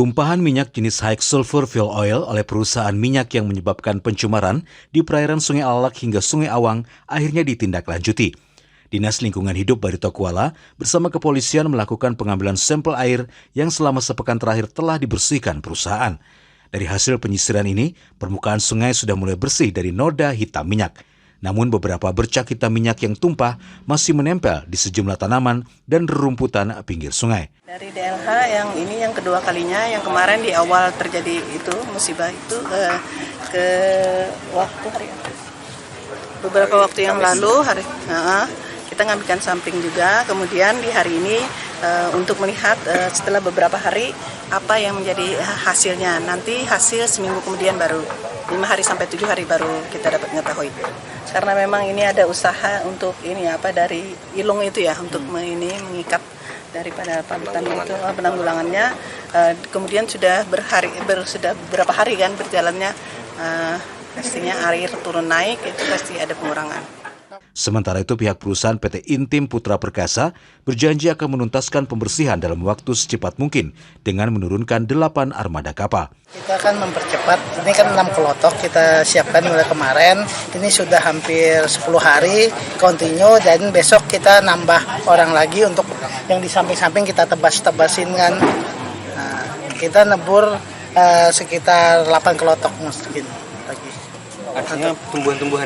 Tumpahan minyak jenis high sulfur fuel oil oleh perusahaan minyak yang menyebabkan pencemaran di perairan Sungai Alalak hingga Sungai Awang akhirnya ditindaklanjuti. Dinas Lingkungan Hidup Barito Kuala bersama kepolisian melakukan pengambilan sampel air yang selama sepekan terakhir telah dibersihkan perusahaan. Dari hasil penyisiran ini, permukaan sungai sudah mulai bersih dari noda hitam minyak. Namun beberapa bercak hitam minyak yang tumpah masih menempel di sejumlah tanaman dan rerumputan pinggir sungai. Dari DLH yang ini yang kedua kalinya, yang kemarin di awal terjadi itu musibah itu beberapa waktu yang lalu kita ngambilkan sampling juga. Kemudian di hari ini untuk melihat setelah beberapa hari apa yang menjadi hasilnya. Nanti hasil seminggu kemudian baru 5 hari sampai 7 hari baru kita dapat mengetahui. Karena memang ini ada usaha untuk dari ilung itu ya untuk mengikat daripada palutan itu penanggulangannya. Kemudian sudah beberapa hari kan berjalannya, pastinya air turun naik itu pasti ada pengurangan. Sementara itu pihak perusahaan PT Intim Putra Perkasa berjanji akan menuntaskan pembersihan dalam waktu secepat mungkin dengan menurunkan 8 armada kapal. Kita akan mempercepat, ini kan 6 kelotok kita siapkan mulai kemarin, ini sudah hampir 10 hari kontinu dan besok kita nambah orang lagi untuk yang di samping-samping kita tebas-tebasin kan. Nah, kita nebur sekitar 8 kelotok mungkin lagi. Artinya tumbuhan-tumbuhan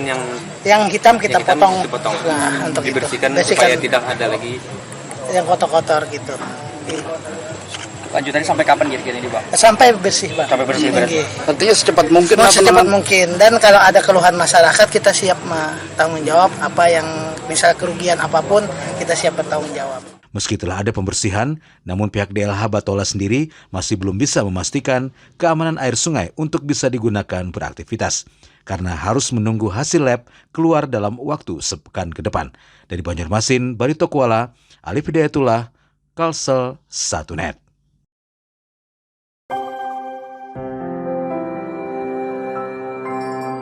yang hitam kita potong. Nah, untuk dibersihkan supaya tidak ada lagi yang kotor-kotor gitu. Lanjutannya sampai kapan kira-kira ini, Pak? Sampai bersih, Pak. Sampai bersih berarti. Artinya secepat mungkin. Secepat mungkin. Dan kalau ada keluhan masyarakat kita siap tanggung jawab, apa yang misal kerugian apapun kita siap bertanggung jawab. Meski telah ada pembersihan, namun pihak DLH Batola sendiri masih belum bisa memastikan keamanan air sungai untuk bisa digunakan beraktivitas. Karena harus menunggu hasil lab keluar dalam waktu sepekan ke depan. Dari Banjarmasin, Barito Kuala, Alif Hidayatullah, Kalsel 1net.